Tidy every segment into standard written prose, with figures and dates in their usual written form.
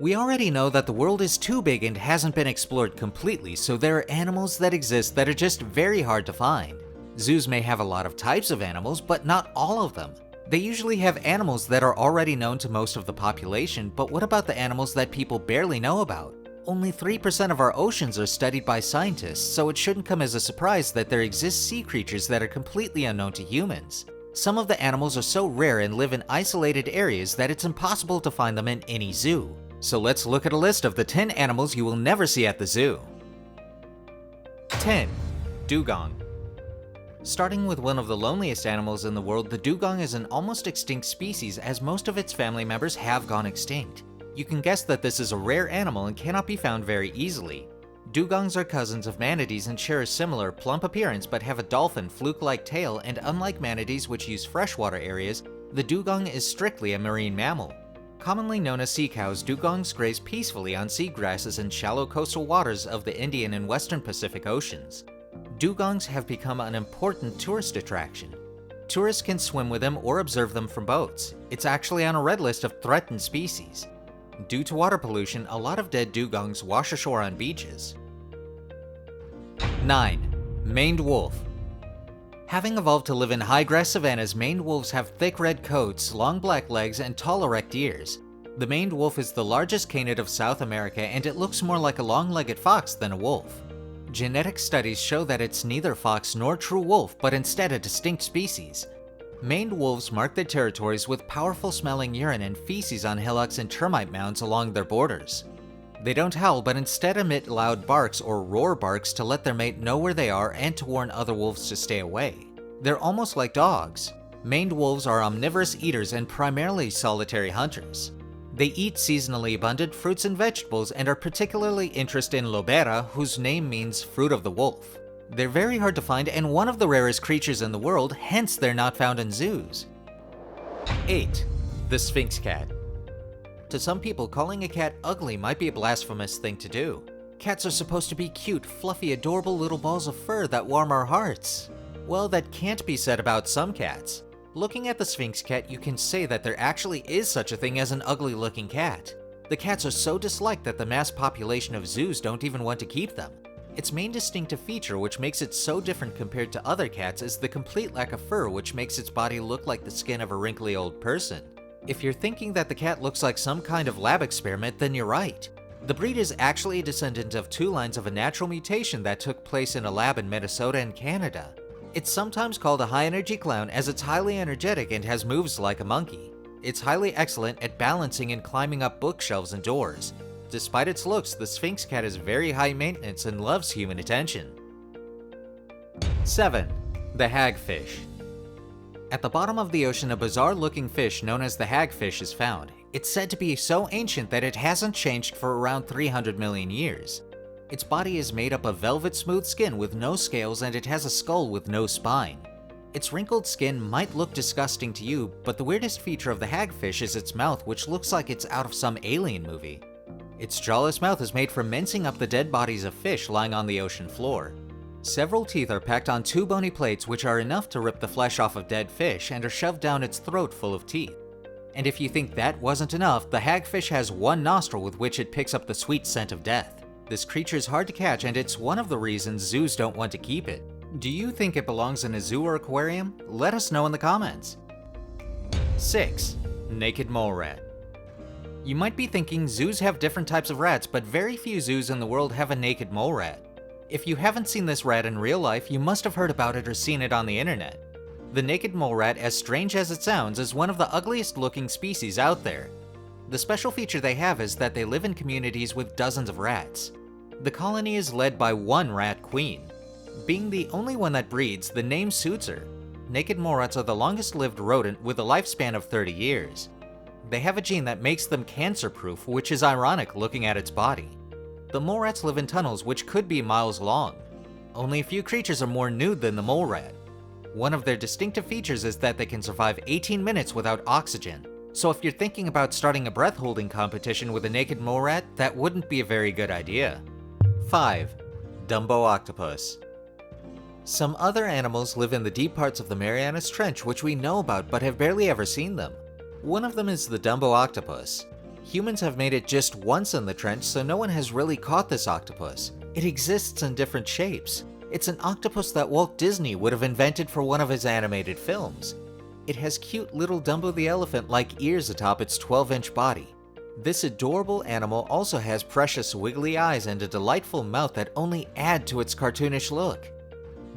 We already know that the world is too big and hasn't been explored completely, so there are animals that exist that are just very hard to find. Zoos may have a lot of types of animals, but not all of them. They usually have animals that are already known to most of the population, but what about the animals that people barely know about? Only 3% of our oceans are studied by scientists, so it shouldn't come as a surprise that there exist sea creatures that are completely unknown to humans. Some of the animals are so rare and live in isolated areas that it's impossible to find them in any zoo. So let's look at a list of the 10 animals you will never see at the zoo. 10. Dugong. Starting with one of the loneliest animals in the world, the dugong is an almost extinct species as most of its family members have gone extinct. You can guess that this is a rare animal and cannot be found very easily. Dugongs are cousins of manatees and share a similar, plump appearance but have a dolphin, fluke-like tail, and unlike manatees which use freshwater areas, the dugong is strictly a marine mammal. Commonly known as sea cows, dugongs graze peacefully on seagrasses in shallow coastal waters of the Indian and Western Pacific Oceans. Dugongs have become an important tourist attraction. Tourists can swim with them or observe them from boats. It's actually on a red list of threatened species. Due to water pollution, a lot of dead dugongs wash ashore on beaches. 9. Maned wolf. Having evolved to live in high-grass savannas, maned wolves have thick red coats, long black legs, and tall erect ears. The maned wolf is the largest canid of South America, and it looks more like a long-legged fox than a wolf. Genetic studies show that it's neither fox nor true wolf, but instead a distinct species. Maned wolves mark their territories with powerful smelling urine and feces on hillocks and termite mounds along their borders. They don't howl, but instead emit loud barks or roar barks to let their mate know where they are and to warn other wolves to stay away. They're almost like dogs. Maned wolves are omnivorous eaters and primarily solitary hunters. They eat seasonally abundant fruits and vegetables and are particularly interested in lobera, whose name means fruit of the wolf. They're very hard to find and one of the rarest creatures in the world, hence they're not found in zoos. 8. The Sphinx cat. To some people, calling a cat ugly might be a blasphemous thing to do. Cats are supposed to be cute, fluffy, adorable little balls of fur that warm our hearts. Well, that can't be said about some cats. Looking at the Sphinx cat, you can say that there actually is such a thing as an ugly-looking cat. The cats are so disliked that the mass population of zoos don't even want to keep them. Its main distinctive feature, which makes it so different compared to other cats, is the complete lack of fur, which makes its body look like the skin of a wrinkly old person. If you're thinking that the cat looks like some kind of lab experiment, then you're right. The breed is actually a descendant of 2 lines of a natural mutation that took place in a lab in Minnesota and Canada. It's sometimes called a high-energy clown as it's highly energetic and has moves like a monkey. It's highly excellent at balancing and climbing up bookshelves and doors. Despite its looks, the Sphinx cat is very high maintenance and loves human attention. 7. The hagfish. At the bottom of the ocean, a bizarre-looking fish known as the hagfish is found. It's said to be so ancient that it hasn't changed for around 300 million years. Its body is made up of velvet-smooth skin with no scales, and it has a skull with no spine. Its wrinkled skin might look disgusting to you, but the weirdest feature of the hagfish is its mouth, which looks like it's out of some alien movie. Its jawless mouth is made for mincing up the dead bodies of fish lying on the ocean floor. Several teeth are packed on 2 bony plates which are enough to rip the flesh off of dead fish and are shoved down its throat full of teeth. And if you think that wasn't enough, the hagfish has 1 nostril with which it picks up the sweet scent of death. This creature is hard to catch, and it's one of the reasons zoos don't want to keep it. Do you think it belongs in a zoo or aquarium? Let us know in the comments. 6. Naked mole rat. You might be thinking zoos have different types of rats, but very few zoos in the world have a naked mole rat. If you haven't seen this rat in real life, you must have heard about it or seen it on the internet. The naked mole rat, as strange as it sounds, is one of the ugliest looking species out there. The special feature they have is that they live in communities with dozens of rats. The colony is led by 1 rat queen. Being the only one that breeds, the name suits her. Naked mole rats are the longest lived rodent with a lifespan of 30 years. They have a gene that makes them cancer-proof, which is ironic looking at its body. The mole rats live in tunnels which could be miles long. Only a few creatures are more nude than the mole rat. One of their distinctive features is that they can survive 18 minutes without oxygen. So if you're thinking about starting a breath-holding competition with a naked mole rat, that wouldn't be a very good idea. 5. Dumbo octopus. Some other animals live in the deep parts of the Marianas Trench which we know about but have barely ever seen them. One of them is the Dumbo octopus. Humans have made it just once in the trench, so no one has really caught this octopus. It exists in different shapes. It's an octopus that Walt Disney would have invented for one of his animated films. It has cute little Dumbo the elephant-like ears atop its 12-inch body. This adorable animal also has precious wiggly eyes and a delightful mouth that only add to its cartoonish look.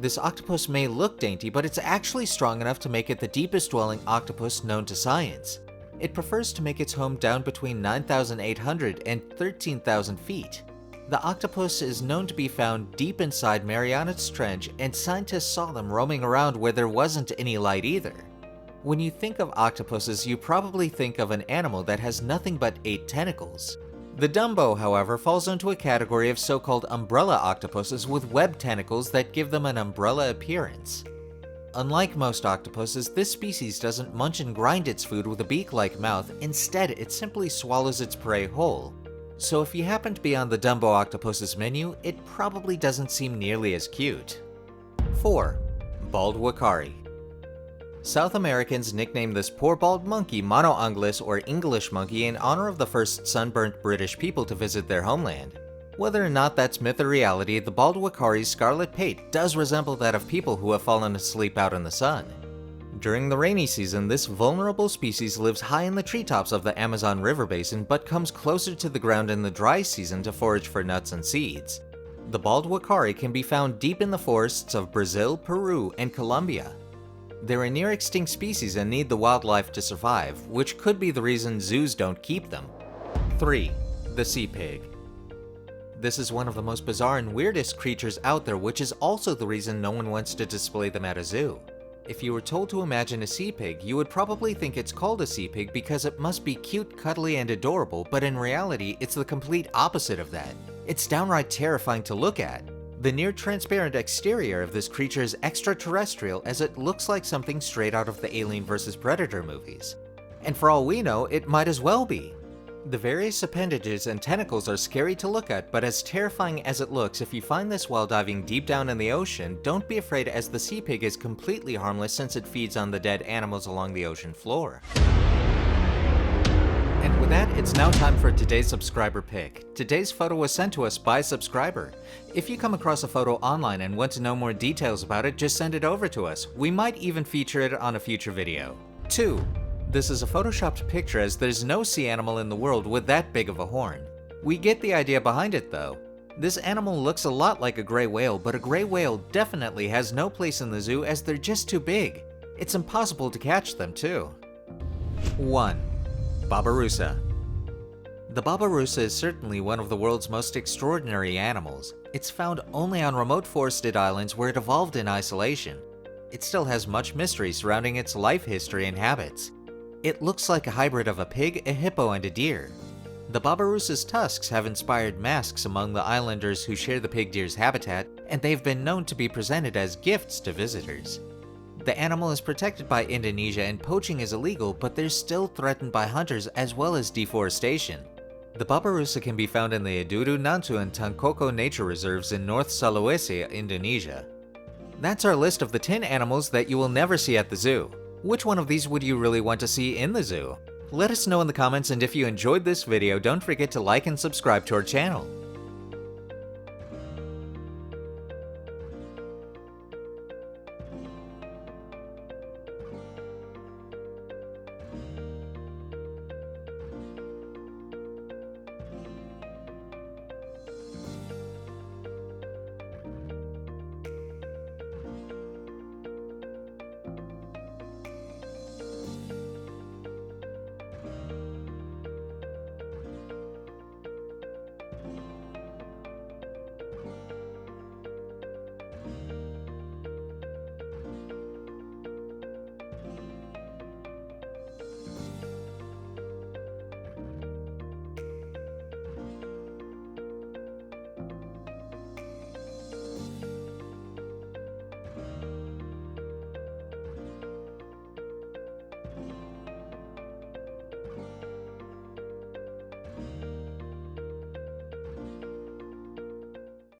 This octopus may look dainty, but it's actually strong enough to make it the deepest dwelling octopus known to science. It prefers to make its home down between 9,800 and 13,000 feet. The octopus is known to be found deep inside Marianas Trench, and scientists saw them roaming around where there wasn't any light either. When you think of octopuses, you probably think of an animal that has nothing but 8 tentacles. The Dumbo, however, falls into a category of so-called umbrella octopuses with webbed tentacles that give them an umbrella appearance. Unlike most octopuses, this species doesn't munch and grind its food with a beak-like mouth. Instead, it simply swallows its prey whole. So if you happen to be on the Dumbo octopus's menu, it probably doesn't seem nearly as cute. 4. Bald Wakari. South Americans nicknamed this poor bald monkey Mono Ungulus or English monkey in honor of the first sunburnt British people to visit their homeland. Whether or not that's myth or reality, the bald wakari's scarlet pate does resemble that of people who have fallen asleep out in the sun. During the rainy season, this vulnerable species lives high in the treetops of the Amazon River basin but comes closer to the ground in the dry season to forage for nuts and seeds. The bald wakari can be found deep in the forests of Brazil, Peru, and Colombia. They're a near-extinct species and need the wildlife to survive, which could be the reason zoos don't keep them. 3. The sea pig. This is one of the most bizarre and weirdest creatures out there, which is also the reason no one wants to display them at a zoo. If you were told to imagine a sea pig, you would probably think it's called a sea pig because it must be cute, cuddly, and adorable, but in reality, it's the complete opposite of that. It's downright terrifying to look at. The near-transparent exterior of this creature is extraterrestrial, as it looks like something straight out of the Alien vs. Predator movies. And for all we know, it might as well be. The various appendages and tentacles are scary to look at, but as terrifying as it looks, if you find this while diving deep down in the ocean, don't be afraid, as the sea pig is completely harmless since it feeds on the dead animals along the ocean floor. And with that, it's now time for today's subscriber pick. Today's photo was sent to us by a subscriber. If you come across a photo online and want to know more details about it, just send it over to us. We might even feature it on a future video. 2. This is a photoshopped picture, as there's no sea animal in the world with that big of a horn. We get the idea behind it though. This animal looks a lot like a gray whale, but a gray whale definitely has no place in the zoo as they're just too big. It's impossible to catch them too. 1. Babirusa. The babirusa is certainly one of the world's most extraordinary animals. It's found only on remote forested islands where it evolved in isolation. It still has much mystery surrounding its life history and habits. It looks like a hybrid of a pig, a hippo, and a deer. The babirusa's tusks have inspired masks among the islanders who share the pig deer's habitat, and they've been known to be presented as gifts to visitors. The animal is protected by Indonesia and poaching is illegal, but they're still threatened by hunters as well as deforestation. The babirusa can be found in the Aduru, Nantu, and Tangkoko nature reserves in North Sulawesi, Indonesia. That's our list of the 10 animals that you will never see at the zoo. Which one of these would you really want to see in the zoo? Let us know in the comments, and if you enjoyed this video, don't forget to like and subscribe to our channel.